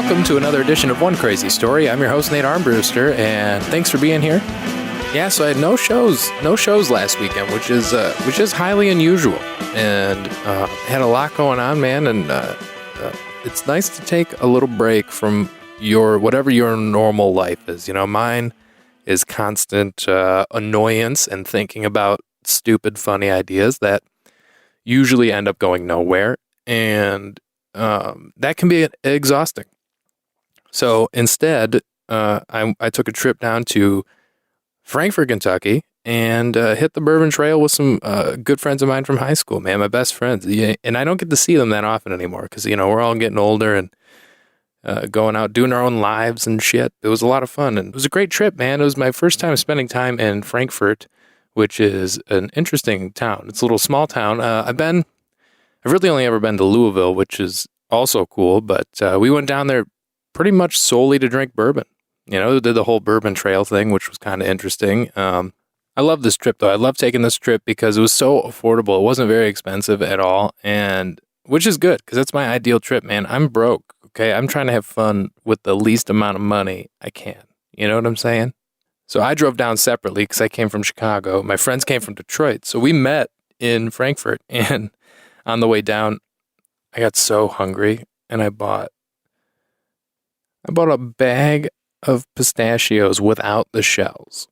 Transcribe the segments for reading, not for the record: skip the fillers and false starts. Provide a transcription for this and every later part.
welcome to another edition of One Crazy Story. I'm your host, Nate Armbruster, and thanks for being here. Yeah, so I had no shows last weekend, which is highly unusual, and had a lot going on, man. And it's nice to take a little break from whatever your normal life is. You know, mine is constant annoyance and thinking about stupid, funny ideas that usually end up going nowhere, and that can be exhausting. So instead, I took a trip down to Frankfort, Kentucky, and hit the Bourbon Trail with some good friends of mine from high school, man, my best friends. Yeah, and I don't get to see them that often anymore because, you know, we're all getting older and going out, doing our own lives and shit. It was a lot of fun, and it was a great trip, man. It was my first time spending time in Frankfort, which is an interesting town. It's a little small town. I've really only ever been to Louisville, which is also cool, but we went down there pretty much solely to drink bourbon. You know, did the whole Bourbon Trail thing, which was kind of interesting. I love this trip, though. I love taking this trip because it was so affordable. It wasn't very expensive at all, and which is good because that's my ideal trip, man. I'm broke, okay? I'm trying to have fun with the least amount of money I can. You know what I'm saying? So I drove down separately because I came from Chicago. My friends came from Detroit. So we met in Frankfort, and on the way down, I got so hungry, and I bought a bag of pistachios without the shells.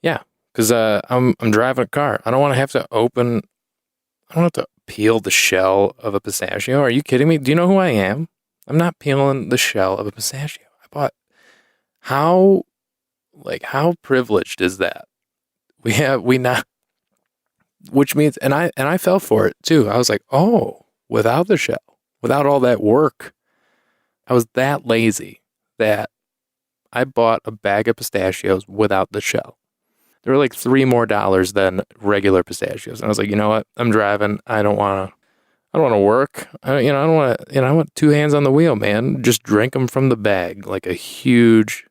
Yeah, because I'm driving a car. I don't want to have to peel the shell of a pistachio. Are you kidding me? Do you know who I am? I'm not peeling the shell of a pistachio. How privileged is that? Which means, and I fell for it too. I was like, oh, without the shell, without all that work. I was that lazy that I bought a bag of pistachios without the shell. They were like $3 more than regular pistachios. And I was like, you know what? I'm driving. I don't want to work. I want two hands on the wheel, man. Just drink them from the bag like a huge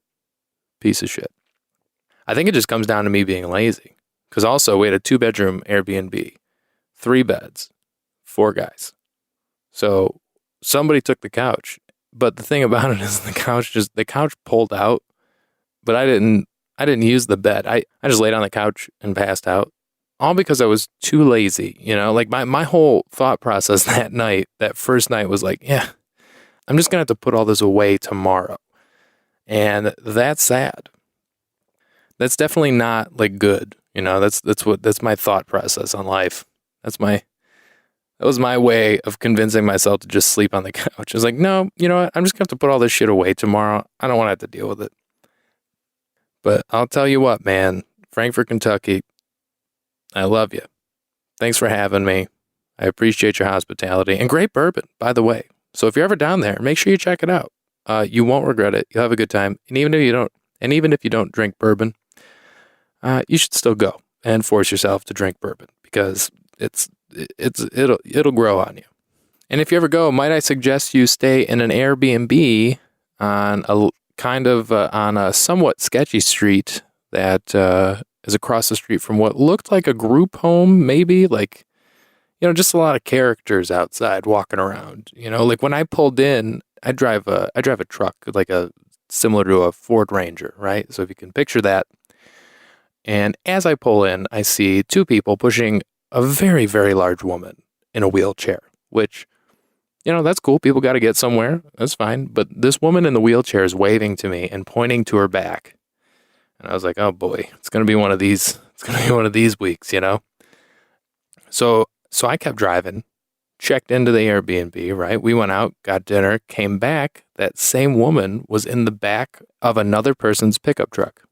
piece of shit. I think it just comes down to me being lazy. Because also we had a 2-bedroom Airbnb, 3 beds, 4 guys. So somebody took the couch. But the thing about it is the couch pulled out, but I didn't use the bed. I just laid on the couch and passed out, all because I was too lazy. You know, like my whole thought process that first night was like, yeah, I'm just going to have to put all this away tomorrow. And that's sad. That's definitely not like good. You know, that's my thought process on life. That was my way of convincing myself to just sleep on the couch. I was like, no, you know what? I'm just going to have to put all this shit away tomorrow. I don't want to have to deal with it. But I'll tell you what, man, Frankfort, Kentucky, I love you. Thanks for having me. I appreciate your hospitality and great bourbon, by the way. So if you're ever down there, make sure you check it out. You won't regret it. You'll have a good time. And even if you don't drink bourbon, you should still go and force yourself to drink bourbon because it'll grow on you. And if you ever go, might I suggest you stay in an Airbnb on a somewhat sketchy street that is across the street from what looked like a group home, maybe, like, you know, just a lot of characters outside walking around. You know, like when I pulled in, I drive a truck, like similar to a Ford Ranger, right? So if you can picture that. And as I pull in, I see 2 people pushing a very, very large woman in a wheelchair, which, you know, that's cool. People got to get somewhere. That's fine. But this woman in the wheelchair is waving to me and pointing to her back. And I was like, oh boy, it's going to be one of these. It's going to be one of these weeks, you know? So I kept driving, checked into the Airbnb, right? We went out, got dinner, came back. That same woman was in the back of another person's pickup truck,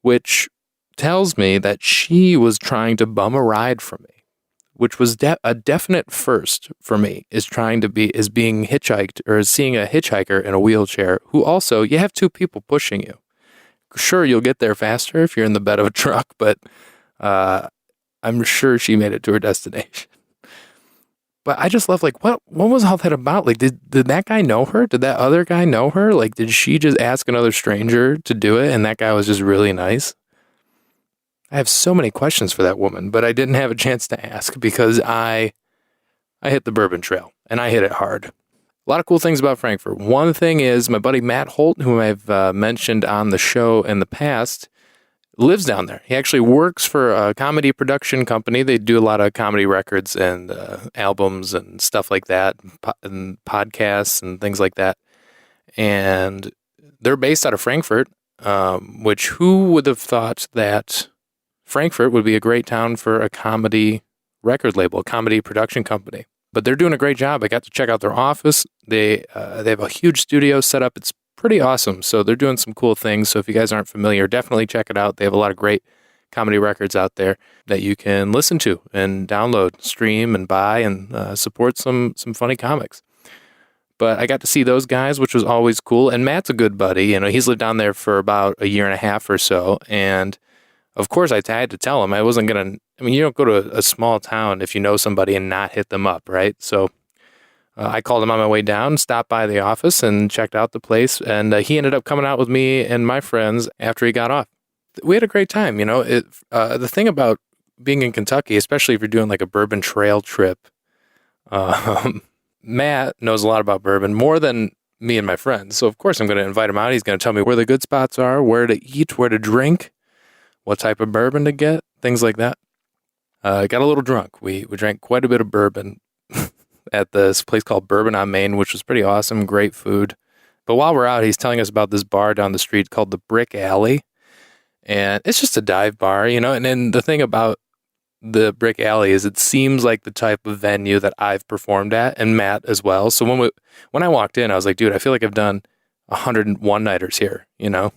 which tells me that she was trying to bum a ride from me, which was a definite first for me, is being hitchhiked or seeing a hitchhiker in a wheelchair who also, you have 2 people pushing you. Sure, you'll get there faster if you're in the bed of a truck, but I'm sure she made it to her destination. But I just love, like, what was all that about? Like, did that guy know her? Did that other guy know her? Like, did she just ask another stranger to do it and that guy was just really nice? I have so many questions for that woman, but I didn't have a chance to ask because I hit the Bourbon Trail, and I hit it hard. A lot of cool things about Frankfort. One thing is my buddy Matt Holt, whom I've mentioned on the show in the past, lives down there. He actually works for a comedy production company. They do a lot of comedy records and albums and stuff like that, and podcasts and things like that. And they're based out of Frankfort, which who would have thought that Frankfort would be a great town for a comedy record label, a comedy production company. But they're doing a great job. I got to check out their office. They have a huge studio set up. It's pretty awesome. So they're doing some cool things. So if you guys aren't familiar, definitely check it out. They have a lot of great comedy records out there that you can listen to and download, stream, and buy, and support some funny comics. But I got to see those guys, which was always cool. And Matt's a good buddy. You know, he's lived down there for about a year and a half or so. And of course, I had to tell him I wasn't going to. I mean, you don't go to a small town if you know somebody and not hit them up, right? So I called him on my way down, stopped by the office, and checked out the place. And he ended up coming out with me and my friends after he got off. We had a great time. You know, the thing about being in Kentucky, especially if you're doing like a Bourbon Trail trip, Matt knows a lot about bourbon, more than me and my friends. So, of course, I'm going to invite him out. He's going to tell me where the good spots are, where to eat, where to drink, what type of bourbon to get, things like that. Got a little drunk. We drank quite a bit of bourbon at this place called Bourbon on Main, which was pretty awesome, great food. But while we're out, he's telling us about this bar down the street called the Brick Alley. And it's just a dive bar, you know. And then the thing about the Brick Alley is it seems like the type of venue that I've performed at, and Matt as well. So when I walked in, I was like, dude, I feel like I've done 101 nighters here, you know.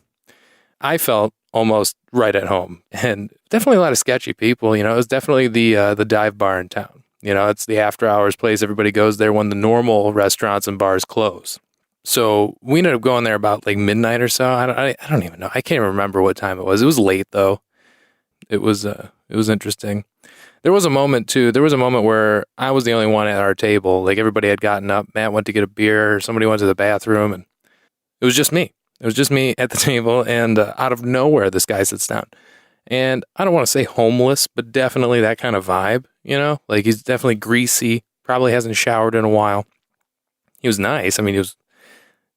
I felt almost right at home, and definitely a lot of sketchy people. You know, it was definitely the dive bar in town. You know, it's the after hours place. Everybody goes there when the normal restaurants and bars close. So we ended up going there about like midnight or so. I don't even know. I can't remember what time it was. It was late though. It was interesting. There was a moment too. There was a moment where I was the only one at our table. Like everybody had gotten up. Matt went to get a beer. Somebody went to the bathroom, and it was just me. It was just me at the table, and out of nowhere, this guy sits down. And I don't want to say homeless, but definitely that kind of vibe, you know? Like, he's definitely greasy, probably hasn't showered in a while. He was nice. I mean, he was,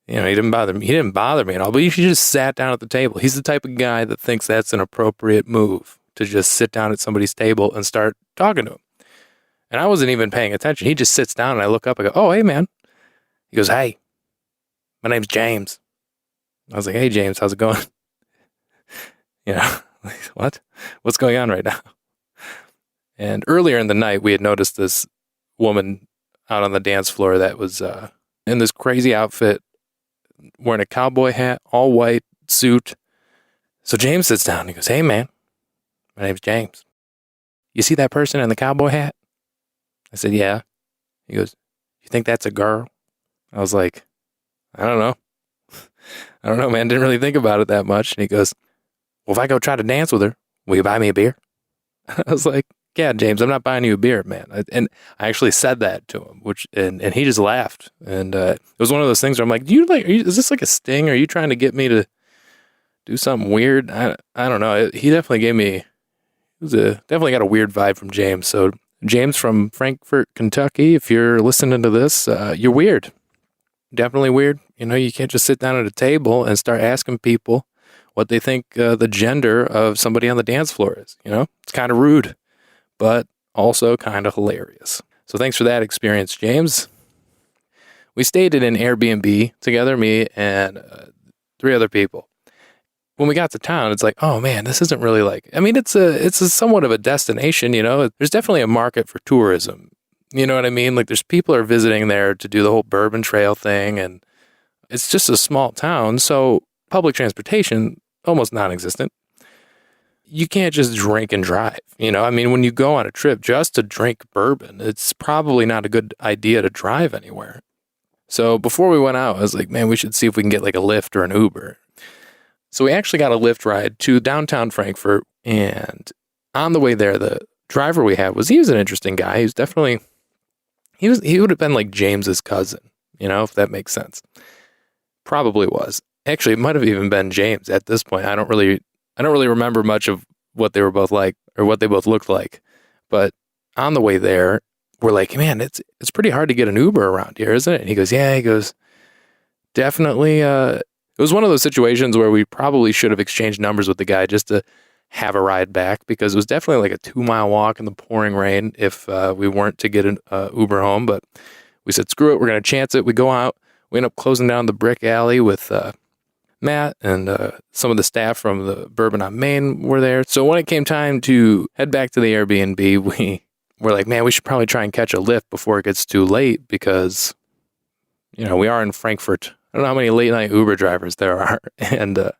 you know, he didn't bother me. He didn't bother me at all, but he just sat down at the table. He's the type of guy that thinks that's an appropriate move, to just sit down at somebody's table and start talking to him. And I wasn't even paying attention. He just sits down, and I look up, I go, oh, hey, man. He goes, hey, my name's James. I was like, hey, James, how's it going? You know, like, what? What's going on right now? And earlier in the night, we had noticed this woman out on the dance floor that was in this crazy outfit, wearing a cowboy hat, all white suit. So James sits down and he goes, hey, man, my name's James. You see that person in the cowboy hat? I said, yeah. He goes, you think that's a girl? I was like, I don't know. I don't know, man. Didn't really think about it that much. And he goes, well, if I go try to dance with her, will you buy me a beer? I was like, yeah, James, I'm not buying you a beer, man. And I actually said that to him, and he just laughed. And it was one of those things where I'm like, is this like a sting? Are you trying to get me to do something weird? I don't know. He definitely gave me, definitely got a weird vibe from James. So James from Frankfort, Kentucky, if you're listening to this, you're weird. Definitely weird. You know, you can't just sit down at a table and start asking people what they think the gender of somebody on the dance floor is. You know, it's kind of rude, but also kind of hilarious. So thanks for that experience, James. We stayed in an Airbnb together, me and 3 other people. When we got to town, it's like, oh man, this isn't really like, I mean, it's a somewhat of a destination, you know. There's definitely a market for tourism. You know what I mean? Like, there's people are visiting there to do the whole Bourbon Trail thing, and it's just a small town, so public transportation, almost non-existent. You can't just drink and drive, you know? I mean, when you go on a trip just to drink bourbon, it's probably not a good idea to drive anywhere. So before we went out, I was like, man, we should see if we can get like a Lyft or an Uber. So we actually got a Lyft ride to downtown Frankfort, and on the way there, the driver we had he was an interesting guy. He was definitely... He would have been like James's cousin, you know, if that makes sense. Probably was. Actually, it might have even been James at this point. I don't really remember much of what they were both like or what they both looked like. But on the way there, we're like, man, it's pretty hard to get an Uber around here, isn't it? And he goes, yeah. He goes, definitely. It was one of those situations where we probably should have exchanged numbers with the guy just to have a ride back, because it was definitely like a 2-mile walk in the pouring rain if we weren't to get an Uber home. But we said, screw it, we're going to chance it. We go out. We end up closing down the brick alley with Matt and some of the staff from the Bourbon on Main were there. So when it came time to head back to the Airbnb, we were like, man, we should probably try and catch a Lyft before it gets too late, because, we are in Frankfort. I don't know how many late night Uber drivers there are. And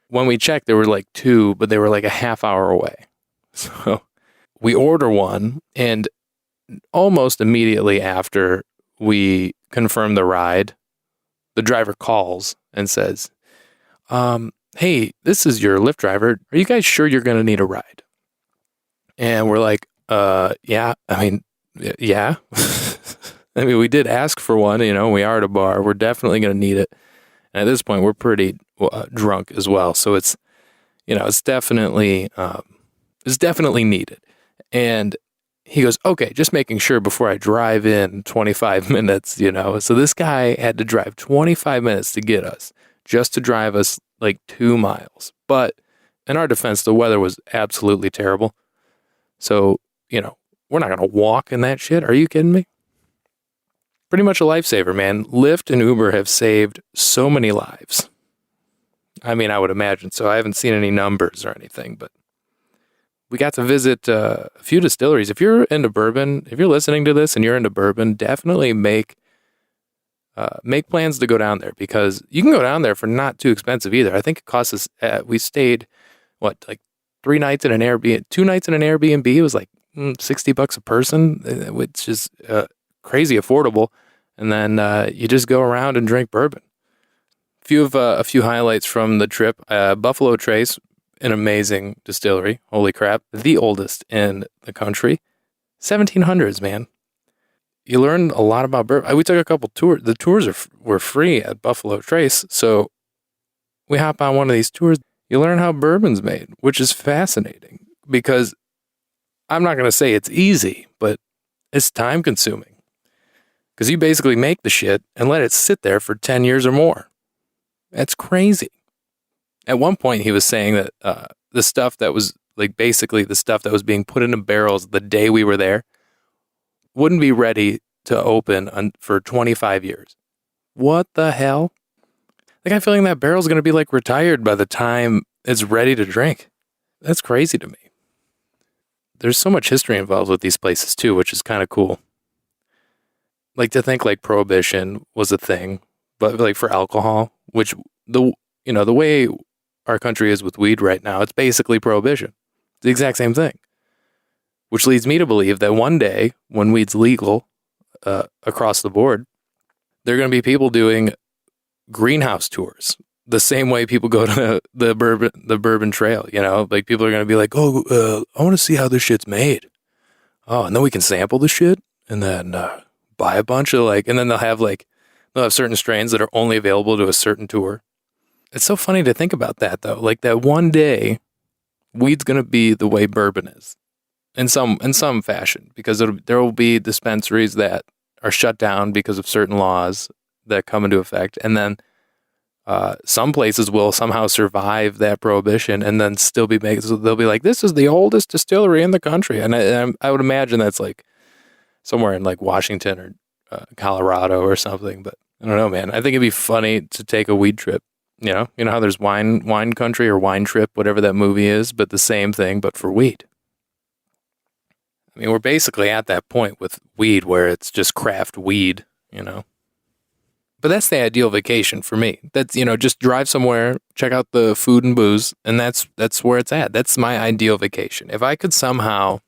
when we checked, there were like 2, but they were like a half hour away. So we order one, and almost immediately after we confirm the ride, the driver calls and says, hey, this is your Lyft driver. Are you guys sure you're going to need a ride? And we're like, yeah. Yeah. We did ask for one, we are at a bar. We're definitely going to need it. And at this point, we're pretty drunk as well. So it's, it's definitely needed. And he goes, okay, just making sure before I drive in 25 minutes, So this guy had to drive 25 minutes to get us, just to drive us like 2 miles. But in our defense, the weather was absolutely terrible. So, we're not going to walk in that shit. Are you kidding me? Pretty much a lifesaver, man. Lyft and Uber have saved so many lives. I would imagine so. I haven't seen any numbers or anything, but we got to visit a few distilleries. If you're into bourbon, if you're listening to this and you're into bourbon, definitely make plans to go down there, because you can go down there for not too expensive either. I think it cost us, we stayed, like 3 nights in an Airbnb, 2 nights in an Airbnb. It was like $60 a person, which is crazy affordable. And then you just go around and drink bourbon. A few highlights from the trip. Buffalo Trace, an amazing distillery. Holy crap. The oldest in the country. 1700s, man. You learn a lot about bourbon. We took a couple tours. The tours were free at Buffalo Trace. So we hop on one of these tours. You learn how bourbon's made, which is fascinating, because I'm not going to say it's easy, but it's time consuming. Because you basically make the shit and let it sit there for 10 years or more. That's crazy. At one point, he was saying that the stuff that was, basically the stuff that was being put into barrels the day we were there wouldn't be ready to open for 25 years. What the hell? I got a feeling that barrel's going to be, retired by the time it's ready to drink. That's crazy to me. There's so much history involved with these places, too, which is kind of cool. To think Prohibition was a thing, but for alcohol, which the way our country is with weed right now, it's basically Prohibition. It's the exact same thing. Which leads me to believe that one day, when weed's legal across the board, there are going to be people doing greenhouse tours, the same way people go to the Bourbon Trail. People are going to be like, oh, I want to see how this shit's made. Oh, and then we can sample the shit, and then buy a bunch of and then they'll have certain strains that are only available to a certain tour. It's so funny to think about that, though. That one day, weed's going to be the way bourbon is in some fashion, because there will be dispensaries that are shut down because of certain laws that come into effect. And then some places will somehow survive that prohibition and then still be making, so they'll be like, this is the oldest distillery in the country. And I would imagine that's somewhere in Washington or Colorado or something. But I don't know, man. I think it'd be funny to take a weed trip. You know how there's wine country or wine trip, whatever that movie is, but the same thing, but for weed. I mean, we're basically at that point with weed where it's just craft weed, But that's the ideal vacation for me. That's, just drive somewhere, check out the food and booze, and that's where it's at. That's my ideal vacation. If I could somehow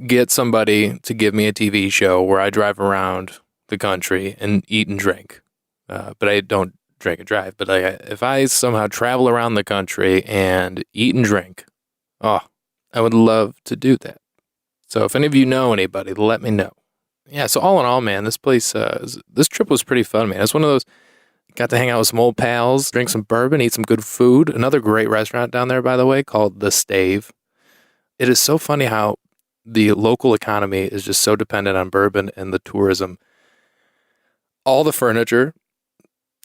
get somebody to give me a TV show where I drive around the country and eat and drink, but I don't drink and drive, but if I somehow travel around the country and eat and drink, I would love to do that. So if any of you know anybody, let me know. Yeah, so all in all, man, this place, this trip was pretty fun, man. It's one of those, got to hang out with some old pals, drink some bourbon, eat some good food. Another great restaurant down there, by the way, called The Stave. It is so funny how the local economy is just so dependent on bourbon and the tourism. All the furniture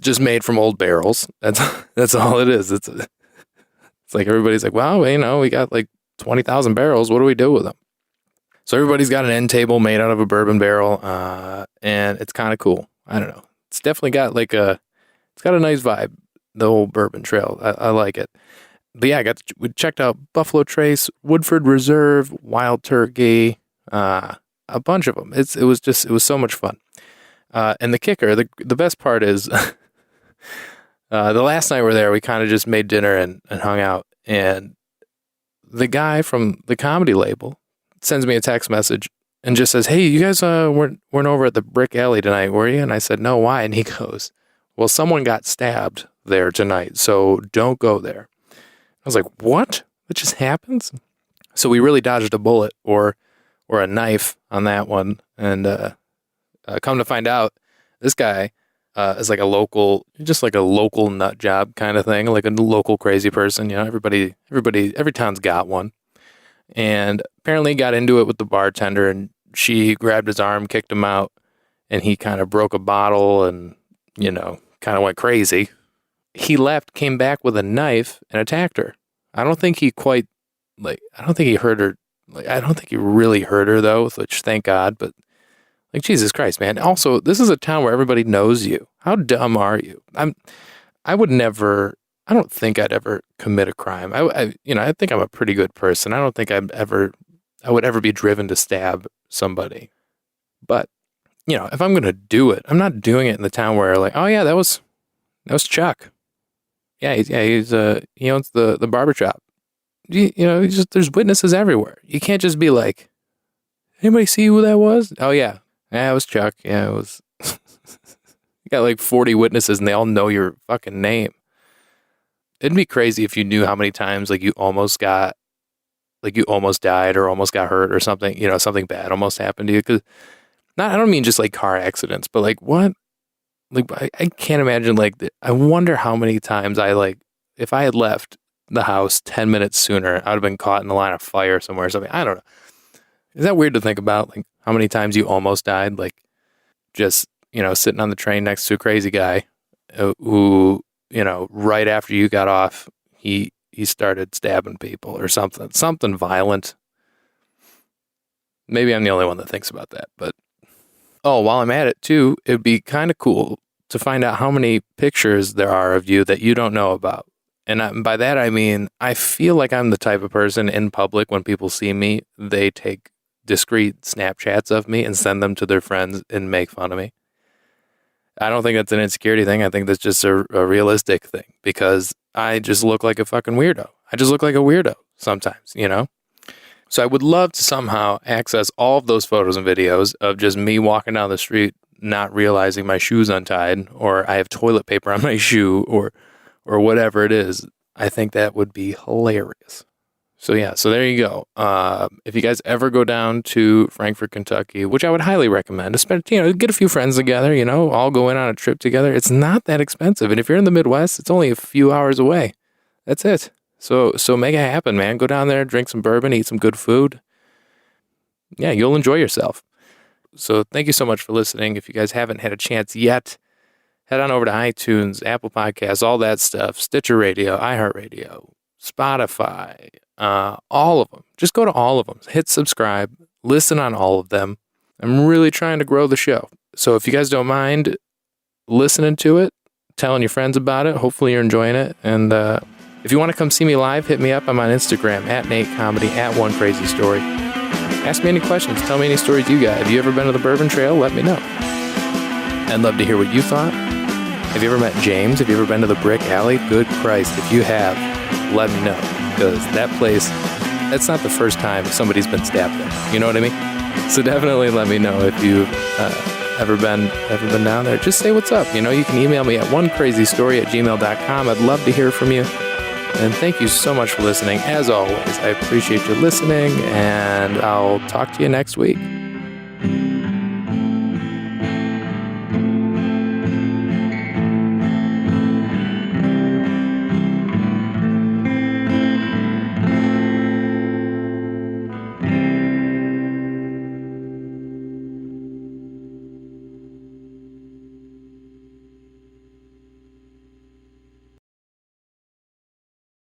just made from old barrels. That's all it is. It's like everybody's like, well, we got like 20,000 barrels. What do we do with them? So everybody's got an end table made out of a bourbon barrel, and it's kind of cool. I don't know. It's definitely got it's got a nice vibe, the old Bourbon Trail. I like it. But yeah, we checked out Buffalo Trace, Woodford Reserve, Wild Turkey, a bunch of them. It was so much fun. And the kicker, the best part is, the last night we were there, we kind of just made dinner and hung out. And the guy from the comedy label sends me a text message and just says, hey, you guys weren't over at the Brick Alley tonight, were you? And I said, no, why? And he goes, well, someone got stabbed there tonight, so don't go there. I was like, what? That just happens? So we really dodged a bullet or a knife on that one. And come to find out, this guy is like just like a local nut job kind of thing, like a local crazy person. Every town's got one. And apparently he got into it with the bartender, and she grabbed his arm, kicked him out, and he kind of broke a bottle and, kind of went crazy. He left, came back with a knife, and attacked her. I don't think he hurt her. I don't think he really hurt her, though, which thank God. But, Jesus Christ, man. Also, this is a town where everybody knows you. How dumb are you? I don't think I'd ever commit a crime. I think I'm a pretty good person. I don't think I would ever be driven to stab somebody. But, if I'm going to do it, I'm not doing it in the town where oh yeah, that was Chuck. Yeah, he owns the barber shop. There's witnesses everywhere. You can't just be like, anybody see who that was? Oh yeah, it was Chuck. Yeah, it was. You got 40 witnesses and they all know your fucking name. It'd be crazy if you knew how many times you almost died or almost got hurt or something. Something bad almost happened to you. Because I don't mean just car accidents, but what? I can't imagine I wonder how many times if I had left the house 10 minutes sooner, I would have been caught in the line of fire somewhere or something. I don't know. Is that weird to think about? How many times you almost died? Just, sitting on the train next to a crazy guy who, right after you got off, he started stabbing people or something violent. Maybe I'm the only one that thinks about that, but while I'm at it too, it'd be kind of cool to find out how many pictures there are of you that you don't know about. And by that, I mean, I feel like I'm the type of person in public, when people see me, they take discreet Snapchats of me and send them to their friends and make fun of me. I don't think that's an insecurity thing. I think that's just a realistic thing, because I just look like a fucking weirdo. I just look like a weirdo sometimes, So I would love to somehow access all of those photos and videos of just me walking down the street, not realizing my shoe's untied, or I have toilet paper on my shoe, or whatever it is. I think that would be hilarious. So yeah, so there you go. If you guys ever go down to Frankfort, Kentucky, which I would highly recommend, especially, get a few friends together, all go in on a trip together. It's not that expensive. And if you're in the Midwest, it's only a few hours away. That's it. So make it happen, man. Go down there, drink some bourbon, eat some good food. Yeah, you'll enjoy yourself. So thank you so much for listening. If you guys haven't had a chance yet, head on over to iTunes, Apple Podcasts, all that stuff, Stitcher Radio, iHeartRadio, Spotify, all of them. Just go to all of them. Hit subscribe. Listen on all of them. I'm really trying to grow the show. So if you guys don't mind listening to it, telling your friends about it, hopefully you're enjoying it. And if you want to come see me live, hit me up. I'm on Instagram, @NateComedy, @OneCrazyStory. Ask me any questions. Tell me any stories you got. Have you ever been to the Bourbon Trail? Let me know. I'd love to hear what you thought. Have you ever met James? Have you ever been to the Brick Alley? Good Christ. If you have, let me know. Because that place, that's not the first time somebody's been stabbed there. You know what I mean? So definitely let me know if you've ever been down there. Just say what's up. You can email me at onecrazystory@gmail.com. I'd love to hear from you. And thank you so much for listening. As always, I appreciate you listening, and I'll talk to you next week.